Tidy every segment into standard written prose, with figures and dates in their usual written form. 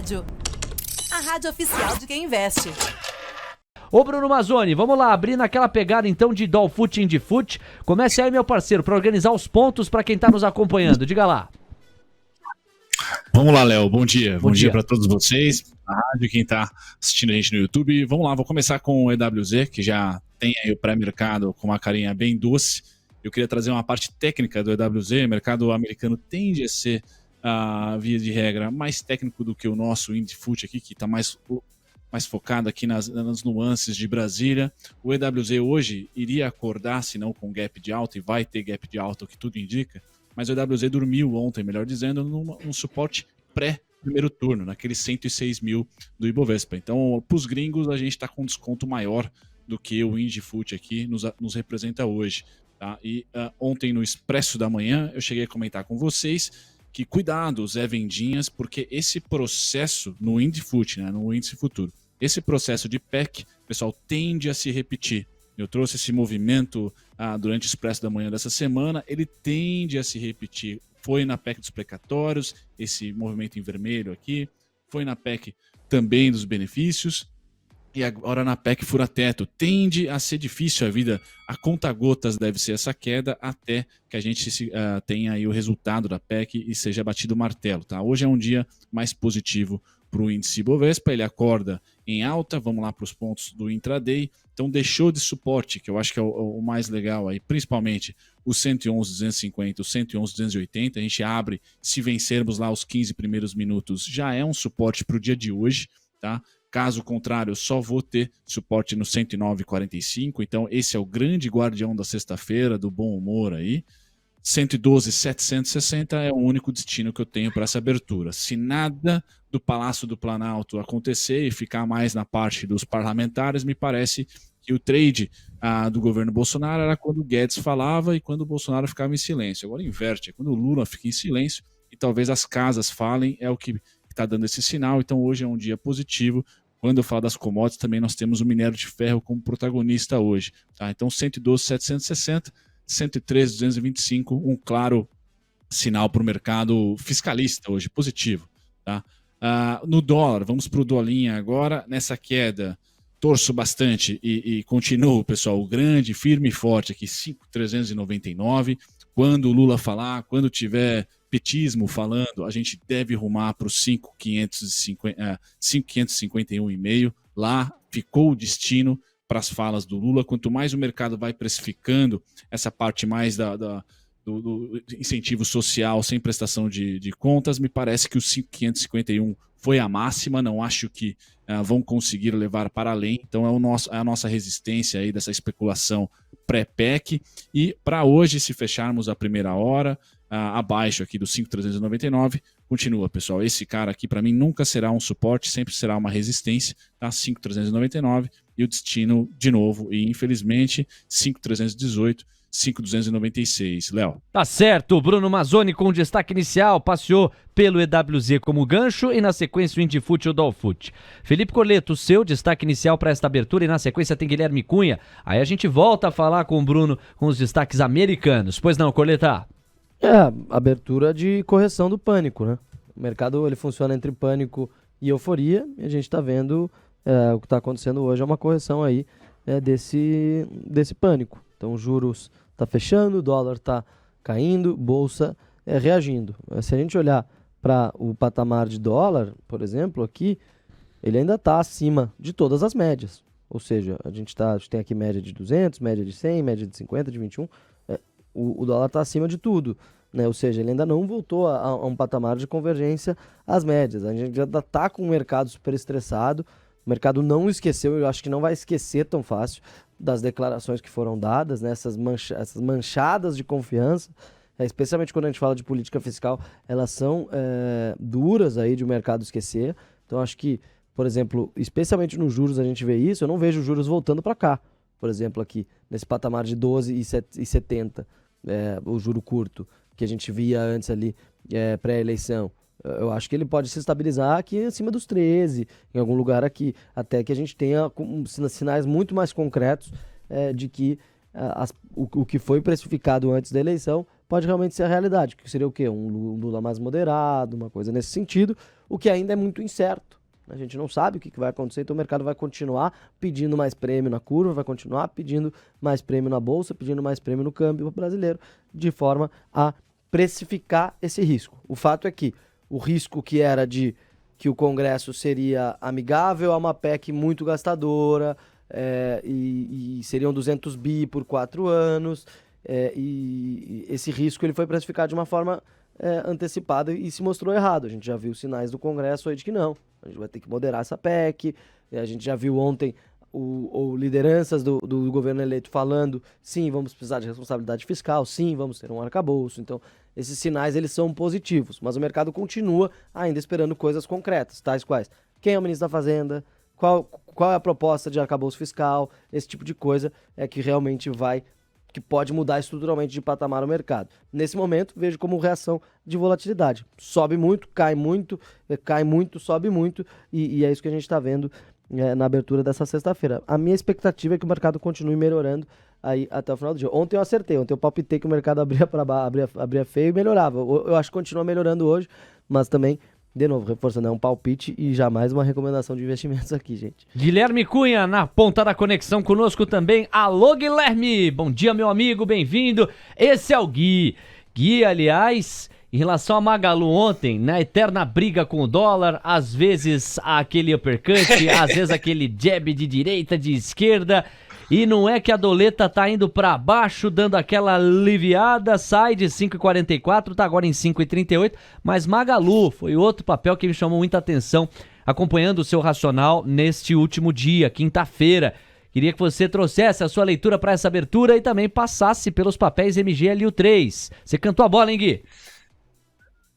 Rádio. A rádio oficial de quem investe. Ô Bruno Mazzoni, vamos lá, abrir naquela pegada então de Dolfoot Indifut. Comece aí, meu parceiro, para organizar os pontos para quem tá nos acompanhando. Diga lá. Vamos lá, Léo. Bom dia. Bom dia para todos vocês, na rádio, quem tá assistindo a gente no YouTube. Vamos lá, vou começar com o EWZ, que já tem aí o pré-mercado com uma carinha bem doce. Eu queria trazer uma parte técnica do EWZ. O mercado americano tende a ser, via de regra, mais técnico do que o nosso Indifut aqui, que está mais focado aqui nas nuances de Brasília. O EWZ hoje iria acordar, se não com gap de alta, e vai ter gap de alta, o que tudo indica, mas o EWZ dormiu ontem, melhor dizendo, num suporte pré-primeiro turno, naquele 106 mil do Ibovespa. Então, para os gringos, a gente está com um desconto maior do que o Indifut aqui nos representa hoje. Tá? E ontem no Expresso da Manhã, eu cheguei a comentar com vocês que cuidado, Zé Vendinhas, porque esse processo no Indifut, né, no índice futuro, esse processo de PEC, pessoal, tende a se repetir. Eu trouxe esse movimento durante o Expresso da Manhã dessa semana, ele tende a se repetir. Foi na PEC dos precatórios, esse movimento em vermelho aqui, foi na PEC também dos benefícios, e agora na PEC fura-teto. Tende a ser difícil a vida, a conta-gotas deve ser essa queda, até que a gente tenha aí o resultado da PEC e seja batido o martelo. Tá? Hoje é um dia mais positivo para o índice Ibovespa, ele acorda em alta, vamos lá para os pontos do intraday, então deixou de suporte, que eu acho que é o mais legal aí, principalmente o 111,250, o 111,280, a gente abre, se vencermos lá os 15 primeiros minutos, já é um suporte para o dia de hoje, tá? Caso contrário, eu só vou ter suporte no 109,45, então esse é o grande guardião da sexta-feira, do bom humor aí. 112,760 é o único destino que eu tenho para essa abertura. Se nada do Palácio do Planalto acontecer e ficar mais na parte dos parlamentares, me parece que o trade do governo Bolsonaro era quando o Guedes falava e quando o Bolsonaro ficava em silêncio. Agora inverte, é quando o Lula fica em silêncio e talvez as casas falem, é o que está dando esse sinal. Então hoje é um dia positivo. Quando eu falo das commodities, também nós temos o minério de ferro como protagonista hoje. Tá? Então 112,760, 113,225, um claro sinal para o mercado fiscalista hoje, positivo. Tá? No dólar, vamos para o dolinha agora, nessa queda, torço bastante e continuo, pessoal, grande, firme e forte aqui, 5,399. Quando o Lula falar, quando tiver petismo falando, a gente deve rumar para os 5,551,5. Lá ficou o destino para as falas do Lula. Quanto mais o mercado vai precificando essa parte mais do incentivo social sem prestação de contas, me parece que o 5,551 foi a máxima, não acho que vão conseguir levar para além, então é a nossa resistência aí dessa especulação pré-PEC, e para hoje, se fecharmos a primeira hora, abaixo aqui do 5,399, continua, pessoal, esse cara aqui para mim nunca será um suporte, sempre será uma resistência, tá? 5,399 e o destino de novo, e infelizmente 5,318, 5,296. Léo. Tá certo, Bruno Mazzoni com destaque inicial, passeou pelo EWZ como gancho e na sequência o Indifut e o Dolfoot. Felipe Corleto, seu destaque inicial para esta abertura, e na sequência tem Guilherme Cunha. Aí a gente volta a falar com o Bruno com os destaques americanos. Pois não, Corleta? Abertura de correção do pânico, né? O mercado ele funciona entre pânico e euforia, e a gente está vendo o que está acontecendo hoje é uma correção aí desse pânico. Então, juros está fechando, o dólar está caindo, bolsa reagindo. Se a gente olhar para o patamar de dólar, por exemplo, aqui, ele ainda está acima de todas as médias. Ou seja, a gente tem aqui média de 200, média de 100, média de 50, de 21. O dólar está acima de tudo, né? Ou seja, ele ainda não voltou a um patamar de convergência às médias. A gente já está com o mercado super estressado. O mercado não esqueceu, eu acho que não vai esquecer tão fácil das declarações que foram dadas, né? Essas manchadas de confiança, especialmente quando a gente fala de política fiscal, elas são duras aí de o mercado esquecer. Então acho que, por exemplo, especialmente nos juros a gente vê isso, eu não vejo os juros voltando para cá. Por exemplo, aqui, nesse patamar de 12,70, o juro curto, que a gente via antes ali, pré-eleição. Eu acho que ele pode se estabilizar aqui acima dos 13, em algum lugar aqui, até que a gente tenha sinais muito mais concretos de que o que foi precificado antes da eleição pode realmente ser a realidade, que seria o quê? Um Lula mais moderado, uma coisa nesse sentido, o que ainda é muito incerto. A gente não sabe o que vai acontecer, então o mercado vai continuar pedindo mais prêmio na curva, vai continuar pedindo mais prêmio na bolsa, pedindo mais prêmio no câmbio brasileiro, de forma a precificar esse risco. O fato é que o risco que era de que o Congresso seria amigável a uma PEC muito gastadora, e seriam 200 bi por 4 anos, e esse risco ele foi precificado de uma forma antecipada e se mostrou errado. A gente já viu sinais do Congresso aí de que não, a gente vai ter que moderar essa PEC, a gente já viu ontem lideranças do governo eleito falando, sim, vamos precisar de responsabilidade fiscal, sim, vamos ter um arcabouço. Então, esses sinais eles são positivos, mas o mercado continua ainda esperando coisas concretas, tais quais quem é o ministro da Fazenda, qual é a proposta de arcabouço fiscal, esse tipo de coisa que realmente que pode mudar estruturalmente de patamar o mercado. Nesse momento, vejo como reação de volatilidade. Sobe muito, cai muito, sobe muito, e é isso que a gente está vendo na abertura dessa sexta-feira. A minha expectativa é que o mercado continue melhorando aí até o final do dia. Ontem eu acertei, ontem eu palpitei que o mercado abria feio e melhorava. Eu acho que continua melhorando hoje, mas também, de novo, reforçando, é um palpite e jamais uma recomendação de investimentos aqui, gente. Guilherme Cunha, na ponta da conexão conosco também. Alô, Guilherme! Bom dia, meu amigo, bem-vindo. Esse é o Gui. Gui, aliás, em relação a Magalu ontem, na eterna briga com o dólar, às vezes aquele uppercut, às vezes aquele jab de direita, de esquerda, e não é que a doleta tá indo pra baixo, dando aquela aliviada, sai de 5,44, tá agora em 5,38, mas Magalu foi outro papel que me chamou muita atenção, acompanhando o seu racional neste último dia, quinta-feira. Queria que você trouxesse a sua leitura para essa abertura e também passasse pelos papéis MGLU3. Você cantou a bola, hein, Gui?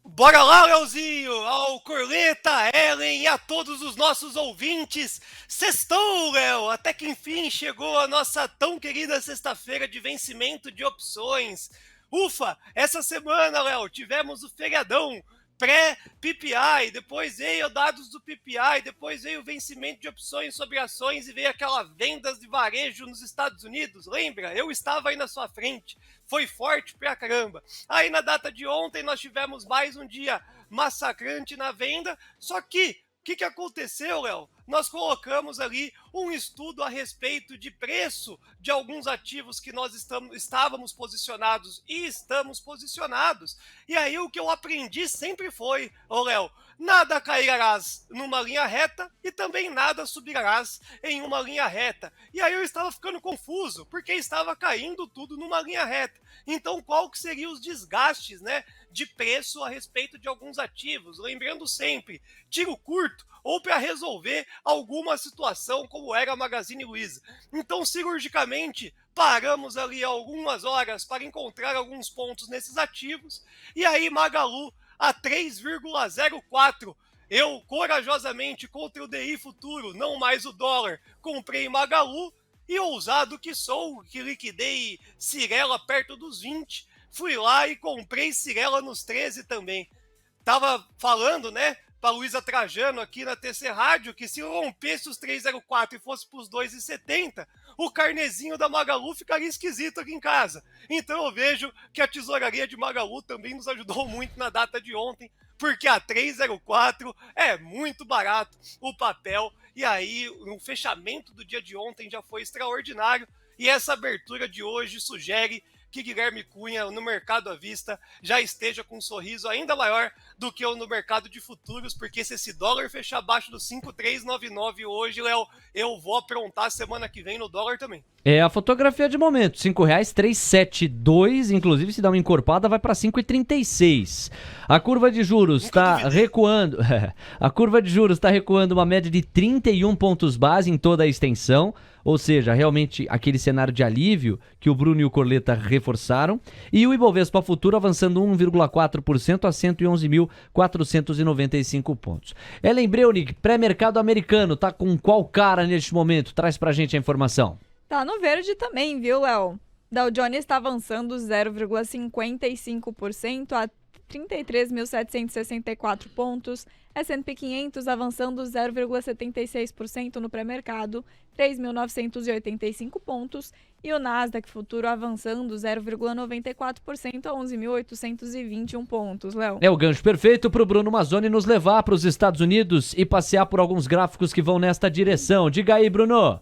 Bora lá, Leozinho, ao Corleta, Ellen e a todos os nossos ouvintes. Sextou, Léo, até que enfim chegou a nossa tão querida sexta-feira de vencimento de opções. Ufa, essa semana, Léo, tivemos o feriadão pré-PPI, depois veio dados do PPI, depois veio o vencimento de opções sobre ações e veio aquela vendas de varejo nos Estados Unidos, lembra? Eu estava aí na sua frente, foi forte pra caramba. Aí na data de ontem nós tivemos mais um dia massacrante na venda, só que o que aconteceu, Léo? Nós colocamos ali um estudo a respeito de preço de alguns ativos que nós estávamos posicionados e estamos posicionados. E aí o que eu aprendi sempre foi, Léo, nada cairás numa linha reta e também nada subirás em uma linha reta. E aí eu estava ficando confuso, porque estava caindo tudo numa linha reta. Então qual que seriam os desgastes, né, de preço a respeito de alguns ativos? Lembrando sempre, tiro curto ou para resolver alguma situação como era a Magazine Luiza. Então, cirurgicamente, paramos ali algumas horas para encontrar alguns pontos nesses ativos, e aí Magalu a 3,04. Eu, corajosamente, contra o DI futuro, não mais o dólar, comprei Magalu, e ousado que sou, que liquidei Cyrela perto dos 20, fui lá e comprei Cyrela nos 13 também. Tava falando, né, para Luísa Trajano aqui na TC Rádio, que se eu rompesse os 3,04 e fosse para os 2,70, o carnezinho da Magalu ficaria esquisito aqui em casa. Então eu vejo que a tesouraria de Magalu também nos ajudou muito na data de ontem, porque a 3,04 é muito barato o papel, e aí o fechamento do dia de ontem já foi extraordinário, e essa abertura de hoje sugere que Guilherme Cunha, no mercado à vista, já esteja com um sorriso ainda maior do que no mercado de futuros, porque se esse dólar fechar abaixo do 5,399 hoje, Léo, eu vou aprontar semana que vem no dólar também. É a fotografia de momento, R$5,372, inclusive se dá uma encorpada vai para 5,36. A curva de juros está recuando, a curva de juros está recuando uma média de 31 pontos base em toda a extensão, ou seja, realmente aquele cenário de alívio que o Bruno e o Corleta reforçaram, e o Ibovespa Futuro avançando 1,4% a 111.495 pontos. Ellen Breunig, pré-mercado americano, tá com qual cara neste momento? Traz pra gente a informação. Tá no verde também, viu, Léo? Dow Jones está avançando 0,55% a 33.764 pontos, S&P 500 avançando 0,76% no pré-mercado, 3.985 pontos, e o Nasdaq Futuro avançando 0,94% a 11.821 pontos, Léo. É o gancho perfeito para o Bruno Mazzoni nos levar para os Estados Unidos e passear por alguns gráficos que vão nesta direção. Diga aí, Bruno.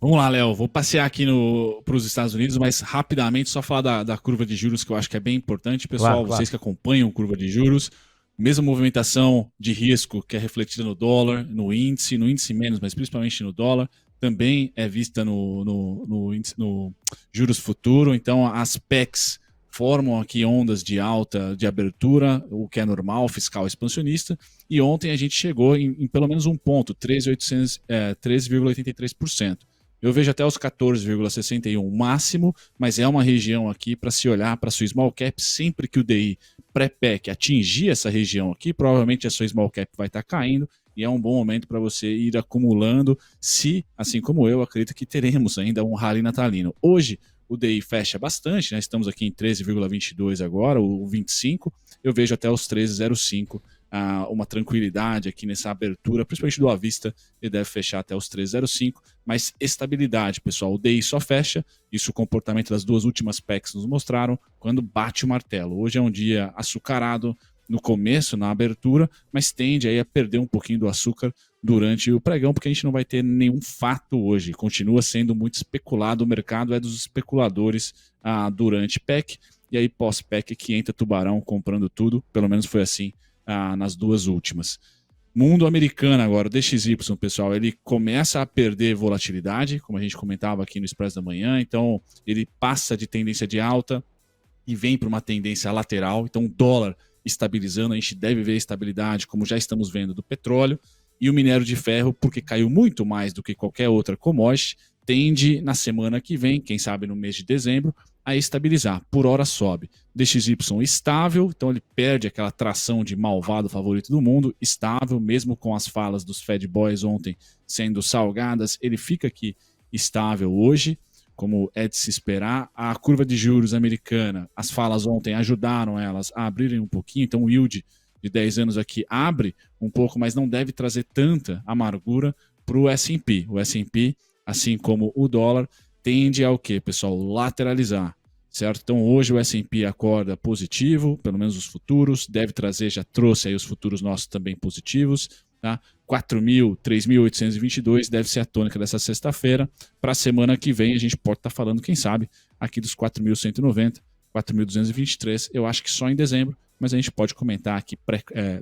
Vamos lá, Léo. Vou passear aqui para os Estados Unidos, mas rapidamente só falar da curva de juros, que eu acho que é bem importante. Pessoal, Claro. Vocês que acompanham curva de juros, mesma movimentação de risco que é refletida no dólar, no índice menos, mas principalmente no dólar, também é vista no juros futuro. Então, as PECs formam aqui ondas de alta de abertura, o que é normal, fiscal expansionista, e ontem a gente chegou em pelo menos um ponto, 13,83%. Eu vejo até os 14,61 máximo, mas é uma região aqui para se olhar para a sua small cap. Sempre que o DI pré-PEC atingir essa região aqui, provavelmente a sua small cap vai estar caindo e é um bom momento para você ir acumulando, se, assim como eu, acredito que teremos ainda um rally natalino. Hoje o DI fecha bastante, né? Estamos aqui em 13,22 agora, o 25, eu vejo até os 13,05. Uma tranquilidade aqui nessa abertura, principalmente do à vista, ele deve fechar até os 3,05, mas estabilidade, pessoal. O DI só fecha, isso o comportamento das duas últimas PECs nos mostraram, quando bate o martelo. Hoje é um dia açucarado no começo, na abertura, mas tende aí a perder um pouquinho do açúcar durante o pregão, porque a gente não vai ter nenhum fato hoje. Continua sendo muito especulado, o mercado é dos especuladores durante PEC, e aí pós-PEC que entra tubarão comprando tudo, pelo menos foi assim nas duas últimas. Mundo americano agora, o DXY, pessoal, ele começa a perder volatilidade, como a gente comentava aqui no Expresso da Manhã, então ele passa de tendência de alta e vem para uma tendência lateral, então o dólar estabilizando, a gente deve ver estabilidade, como já estamos vendo do petróleo, e o minério de ferro, porque caiu muito mais do que qualquer outra commodity, tende na semana que vem, quem sabe no mês de dezembro, a estabilizar. Por hora sobe. DXY estável, então ele perde aquela tração de malvado favorito do mundo, estável, mesmo com as falas dos Fed Boys ontem sendo salgadas, ele fica aqui estável hoje, como é de se esperar. A curva de juros americana, as falas ontem ajudaram elas a abrirem um pouquinho, então o yield de 10 anos aqui abre um pouco, mas não deve trazer tanta amargura para o S&P. O S&P, assim como o dólar, tende ao quê, pessoal? Lateralizar, certo? Então hoje o S&P acorda positivo, pelo menos os futuros, deve trazer, já trouxe aí os futuros nossos também positivos, tá? 3.822 deve ser a tônica dessa sexta-feira. Para a semana que vem a gente pode estar falando, quem sabe, aqui dos 4.190, 4.223, eu acho que só em dezembro, mas a gente pode comentar aqui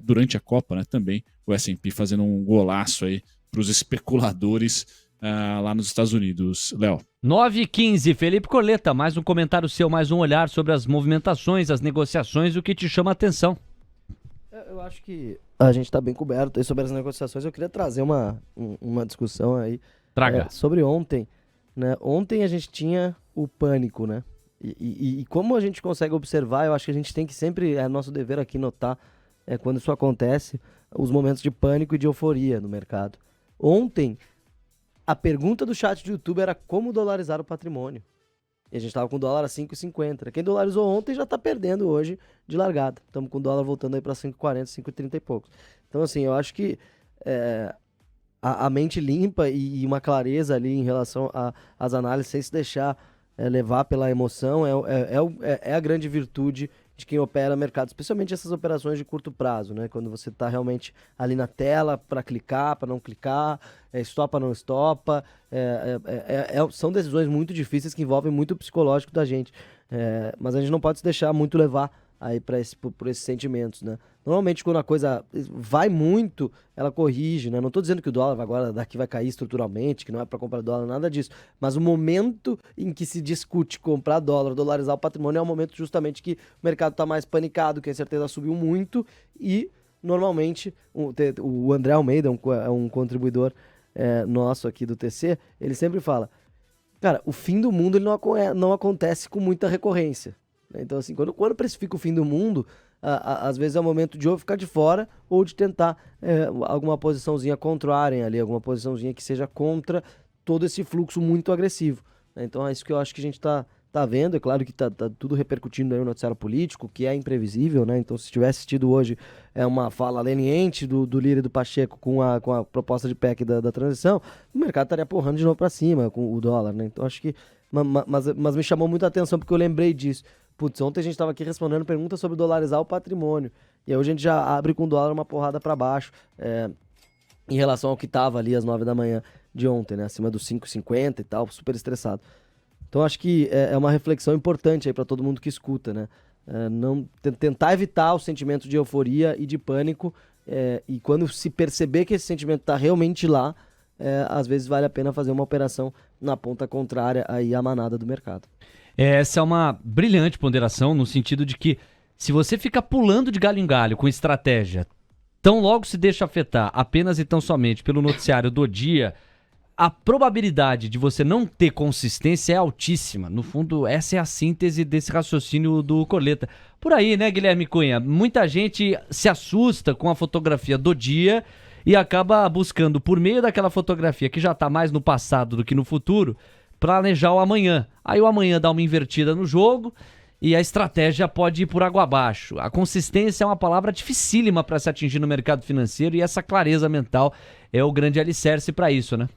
durante a Copa, né, também o S&P fazendo um golaço aí para os especuladores lá nos Estados Unidos. Léo. 9h15, Felipe Corleta, mais um comentário seu, mais um olhar sobre as movimentações, as negociações, o que te chama a atenção. Eu acho que a gente está bem coberto aí sobre as negociações. Eu queria trazer uma discussão aí. Traga. Sobre ontem, né? Ontem a gente tinha o pânico, né? E como a gente consegue observar, eu acho que a gente tem que sempre, é nosso dever aqui notar, quando isso acontece, os momentos de pânico e de euforia no mercado. Ontem, a pergunta do chat do YouTube era como dolarizar o patrimônio. E a gente estava com o dólar a 5,50. Quem dolarizou ontem já está perdendo hoje de largada. Estamos com o dólar voltando aí para 5,40, 5,30 e poucos. Então, assim, eu acho que a mente limpa e uma clareza ali em relação às análises, sem se deixar levar pela emoção, é a grande virtude de quem opera mercado, especialmente essas operações de curto prazo, né? Quando você está realmente ali na tela para clicar, para não clicar, estopa, não estopa, são decisões muito difíceis que envolvem muito o psicológico da gente, mas a gente não pode se deixar muito levar aí por esses sentimentos, né? Normalmente quando a coisa vai muito, ela corrige, né? Não estou dizendo que o dólar agora daqui vai cair estruturalmente, que não é para comprar dólar, nada disso. Mas o momento em que se discute comprar dólar, dolarizar o patrimônio, é o momento justamente que o mercado está mais panicado, que a incerteza subiu muito e normalmente o André Almeida, é um contribuidor nosso aqui do TC, ele sempre fala, cara, o fim do mundo ele não acontece com muita recorrência. Então, assim, quando precifica o fim do mundo, às vezes é o momento de ou ficar de fora ou de tentar alguma posiçãozinha contrária ali, alguma posiçãozinha que seja contra todo esse fluxo muito agressivo. Então é isso que eu acho que a gente está tá vendo. É claro que tá tudo repercutindo aí no noticiário político, que é imprevisível, né? Então, se tivesse tido hoje uma fala leniente do Lira e do Pacheco com a proposta de PEC da transição, o mercado estaria porrando de novo para cima com o dólar, né? Então, acho que... Mas me chamou muito a atenção, porque eu lembrei disso. Putz, ontem a gente estava aqui respondendo perguntas sobre dolarizar o patrimônio. E aí hoje a gente já abre com o dólar uma porrada para baixo, em relação ao que estava ali às 9 da manhã de ontem, né? Acima dos 5,50 e tal, super estressado. Então acho que é uma reflexão importante aí para todo mundo que escuta, né? Tentar evitar o sentimento de euforia e de pânico, e quando se perceber que esse sentimento está realmente lá, às vezes vale a pena fazer uma operação na ponta contrária aí à manada do mercado. Essa é uma brilhante ponderação, no sentido de que se você fica pulando de galho em galho com estratégia, tão logo se deixa afetar apenas e tão somente pelo noticiário do dia, a probabilidade de você não ter consistência é altíssima. No fundo, essa é a síntese desse raciocínio do Corleta. Por aí, né, Guilherme Cunha? Muita gente se assusta com a fotografia do dia e acaba buscando, por meio daquela fotografia que já está mais no passado do que no futuro, planejar o amanhã. Aí o amanhã dá uma invertida no jogo e a estratégia pode ir por água abaixo. A consistência é uma palavra dificílima para se atingir no mercado financeiro, e essa clareza mental é o grande alicerce para isso, né?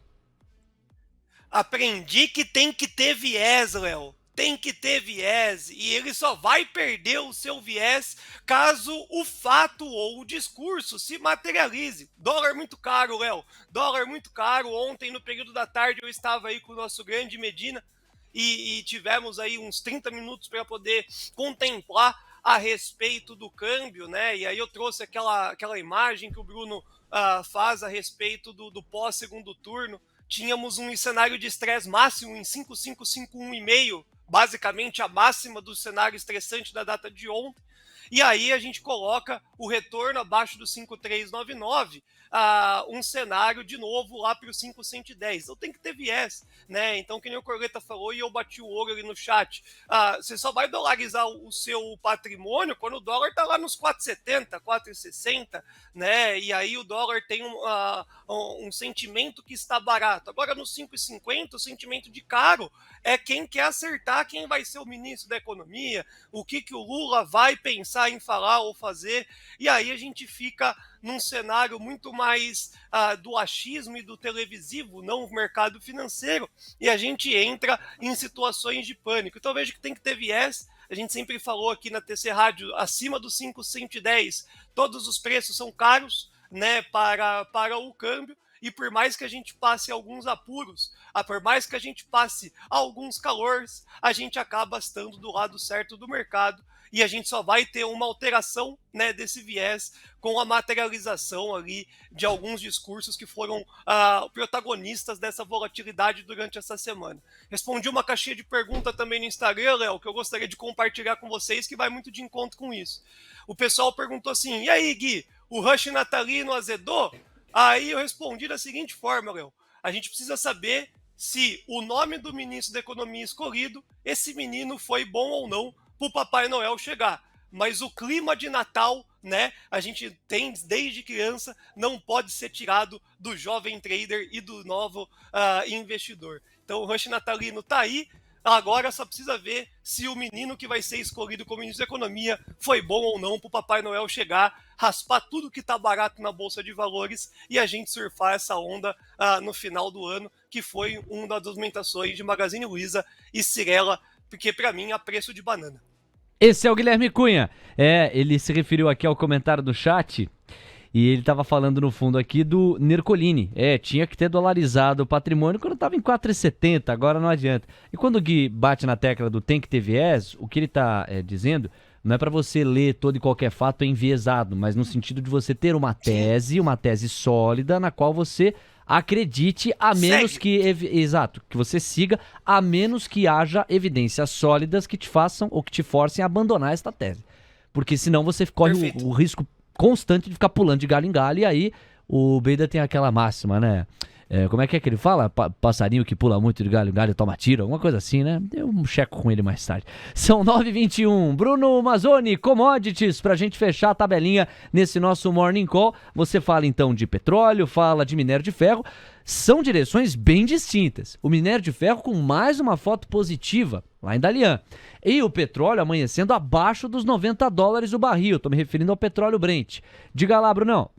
Aprendi que tem que ter viés, Léo. Tem que ter viés, e ele só vai perder o seu viés caso o fato ou o discurso se materialize. Dólar muito caro, Léo. Dólar muito caro. Ontem, no período da tarde, eu estava aí com o nosso grande Medina e tivemos aí uns 30 minutos para poder contemplar a respeito do câmbio, né? E aí eu trouxe aquela imagem que o Bruno faz a respeito do pós-segundo turno. Tínhamos um cenário de estresse máximo em 5,551,5, basicamente a máxima do cenário estressante da data de ontem. E aí a gente coloca o retorno abaixo do 5,399, um cenário de novo lá para o 5,110. Então tem que ter viés, né? Então, que nem o Corleta falou e eu bati o olho ali no chat, você só vai dolarizar o seu patrimônio quando o dólar está lá nos 4,70, 4,60, né? E aí o dólar tem um sentimento que está barato. Agora no 5,50, o sentimento de caro é quem quer acertar quem vai ser o ministro da Economia, o que o Lula vai pensar em falar ou fazer, e aí a gente fica num cenário muito mais do achismo e do televisivo, não o mercado financeiro, e a gente entra em situações de pânico. Então eu vejo que tem que ter viés. A gente sempre falou aqui na TC Rádio, acima dos 5,110, todos os preços são caros, né, para o câmbio. E por mais que a gente passe alguns apuros, por mais que a gente passe alguns calores, a gente acaba estando do lado certo do mercado, e a gente só vai ter uma alteração, né, desse viés com a materialização ali de alguns discursos que foram protagonistas dessa volatilidade durante essa semana. Respondi uma caixinha de pergunta também no Instagram, Léo, que eu gostaria de compartilhar com vocês, que vai muito de encontro com isso. O pessoal perguntou assim: e aí, Gui, o rush natalino azedou? Aí eu respondi da seguinte forma, Léo: a gente precisa saber se o nome do ministro da Economia escolhido, esse menino foi bom ou não para o Papai Noel chegar. Mas o clima de Natal, né, a gente tem desde criança, não pode ser tirado do jovem trader e do novo investidor. Então o rush natalino está aí. Agora só precisa ver se o menino que vai ser escolhido como ministro da Economia foi bom ou não para o Papai Noel chegar, raspar tudo que está barato na Bolsa de Valores e a gente surfar essa onda no final do ano, que foi uma das movimentações de Magazine Luiza e Cyrela, porque para mim a preço de banana. Esse é o Guilherme Cunha. Ele se referiu aqui ao comentário do chat e ele estava falando no fundo aqui do Nercolini. Tinha que ter dolarizado o patrimônio quando estava em 4,70, agora não adianta. E quando o Gui bate na tecla do tem que ter viés, o que ele está dizendo não é para você ler todo e qualquer fato enviesado, mas no sentido de você ter uma tese sólida na qual você acredite, a menos que... Exato, que você siga, a menos que haja evidências sólidas que te façam ou que te forcem a abandonar esta tese. Porque senão você corre o risco constante de ficar pulando de galho em galho, e aí o Beida tem aquela máxima, né? Como é que ele fala? Passarinho que pula muito de galho em galho toma tiro, alguma coisa assim, né? Eu checo com ele mais tarde. São 9h21. Bruno Mazzoni, commodities, pra gente fechar a tabelinha nesse nosso Morning Call. Você fala então de petróleo, fala de minério de ferro. São direções bem distintas. O minério de ferro com mais uma foto positiva lá em Dalian. E o petróleo amanhecendo abaixo dos $90 o barril. Tô me referindo ao petróleo Brent. Diga lá, Brunão.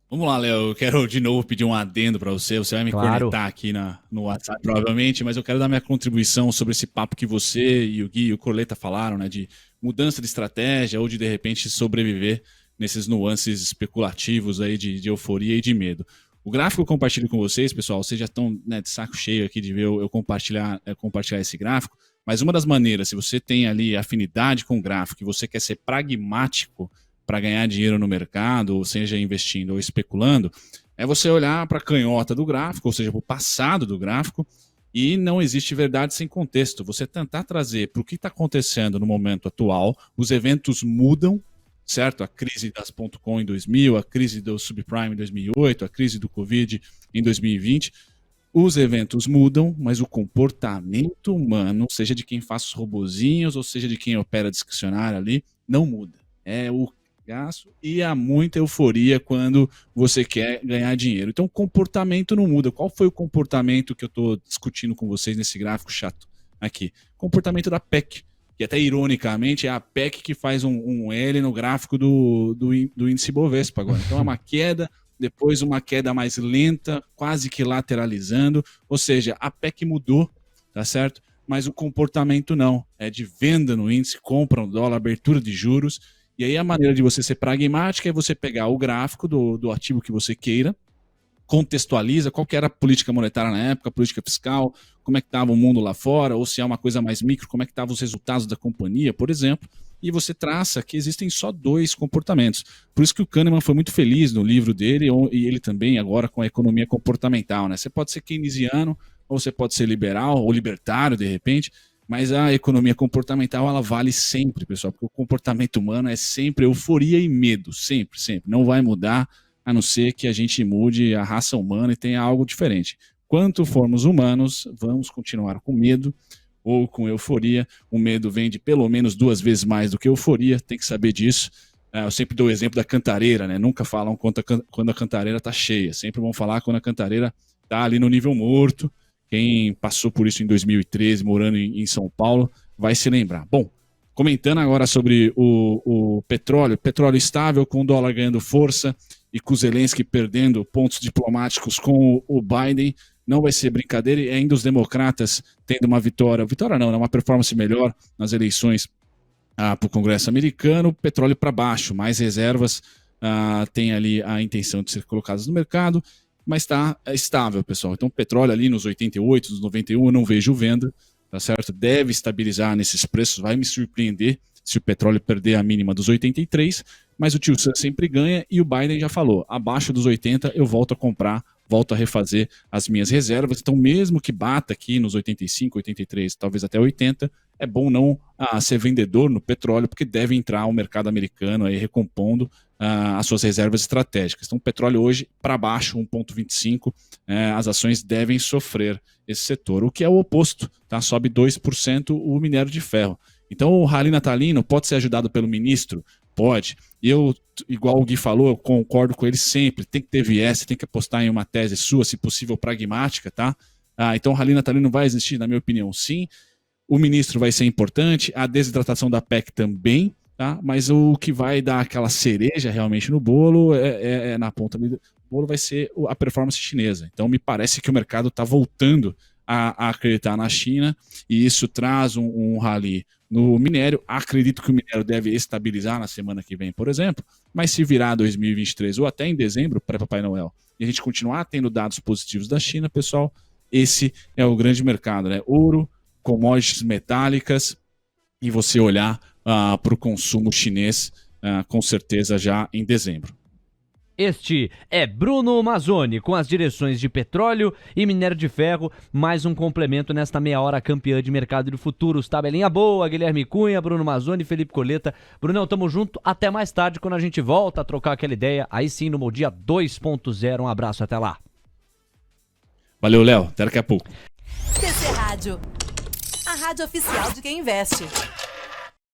Vamos lá, Léo, eu quero de novo pedir um adendo para você vai me conectar aqui no WhatsApp provavelmente, mas eu quero dar minha contribuição sobre esse papo que você e o Gui e o Corleta falaram, né, de mudança de estratégia ou de repente sobreviver nesses nuances especulativos aí de euforia e de medo. O gráfico que eu compartilho com vocês, pessoal, vocês já estão, né, de saco cheio aqui de ver eu compartilhar esse gráfico, mas uma das maneiras, se você tem ali afinidade com o gráfico e você quer ser pragmático para ganhar dinheiro no mercado, ou seja, investindo ou especulando, é você olhar para a canhota do gráfico, ou seja, para o passado do gráfico, e não existe verdade sem contexto. Você tentar trazer para o que está acontecendo no momento atual, os eventos mudam, certo? A crise das .com em 2000, a crise do subprime em 2008, a crise do Covid em 2020, os eventos mudam, mas o comportamento humano, seja de quem faz os robozinhos, ou seja de quem opera discricionário ali, não muda. É o gasto e há muita euforia quando você quer ganhar dinheiro. Então o comportamento não muda. Qual foi o comportamento que eu estou discutindo com vocês nesse gráfico chato aqui? Comportamento da PEC, que até ironicamente é a PEC que faz um L no gráfico do índice Bovespa agora. Então é uma queda, depois uma queda mais lenta, quase que lateralizando, ou seja, a PEC mudou, tá certo? Mas o comportamento não, é de venda no índice, compra no dólar, abertura de juros. E aí a maneira de você ser pragmática é você pegar o gráfico do ativo que você queira, contextualiza qual que era a política monetária na época, a política fiscal, como é que estava o mundo lá fora, ou se é uma coisa mais micro, como é que estavam os resultados da companhia, por exemplo, e você traça que existem só dois comportamentos. Por isso que o Kahneman foi muito feliz no livro dele, e ele também agora com a economia comportamental, né? Você pode ser keynesiano, ou você pode ser liberal, ou libertário, de repente, mas a economia comportamental, ela vale sempre, pessoal, porque o comportamento humano é sempre euforia e medo, sempre, sempre. Não vai mudar, a não ser que a gente mude a raça humana e tenha algo diferente. Quanto formos humanos, vamos continuar com medo ou com euforia. O medo vem de pelo menos 2 vezes mais do que euforia, tem que saber disso. Eu sempre dou o exemplo da cantareira, né? Nunca falam quando a cantareira está cheia, sempre vão falar quando a cantareira está ali no nível morto. Quem passou por isso em 2013, morando em São Paulo, vai se lembrar. Bom, comentando agora sobre o petróleo estável, com o dólar ganhando força e com o Zelensky perdendo pontos diplomáticos com o Biden, não vai ser brincadeira, e ainda os democratas tendo uma vitória não, uma performance melhor nas eleições para o Congresso americano, petróleo para baixo, mais reservas tem ali a intenção de ser colocadas no mercado, mas está estável, pessoal. Então, petróleo ali nos 88, nos 91, eu não vejo venda, tá certo? Deve estabilizar nesses preços, vai me surpreender se o petróleo perder a mínima dos 83, mas o tio Sam sempre ganha e o Biden já falou, abaixo dos 80 eu volto a comprar, volto a refazer as minhas reservas. Então, mesmo que bata aqui nos 85, 83, talvez até 80, é bom não ser vendedor no petróleo, porque deve entrar o mercado americano aí recompondo as suas reservas estratégicas. Então, o petróleo hoje para baixo, 1,25, as ações devem sofrer esse setor, o que é o oposto, tá? Sobe 2% o minério de ferro. Então, o rally natalino pode ser ajudado pelo ministro? Pode. Eu, igual o Gui falou, eu concordo com ele sempre, tem que ter viés, tem que apostar em uma tese sua, se possível pragmática, tá? Então, o rally natalino vai existir, na minha opinião, sim. O ministro vai ser importante, a desidratação da PEC também, tá? Mas o que vai dar aquela cereja realmente no bolo, na ponta do bolo, vai ser a performance chinesa. Então me parece que o mercado está voltando a acreditar na China, e isso traz um rally no minério. Acredito que o minério deve estabilizar na semana que vem, por exemplo, mas se virar 2023 ou até em dezembro, pré-Papai Noel, e a gente continuar tendo dados positivos da China, pessoal, esse é o grande mercado, né? Ouro, commodities metálicas, e você olhar para o consumo chinês, com certeza já em dezembro. Este é Bruno Mazzoni, com as direções de petróleo e minério de ferro, mais um complemento nesta meia hora campeã de mercado de futuros. Tabelinha boa, Guilherme Cunha, Bruno Mazzoni, Felipe Coleta. Brunão, tamo junto, até mais tarde quando a gente volta a trocar aquela ideia, aí sim no Bom Dia 2.0. Um abraço, até lá. Valeu, Léo, até daqui a pouco. TC Rádio, a rádio oficial de quem investe.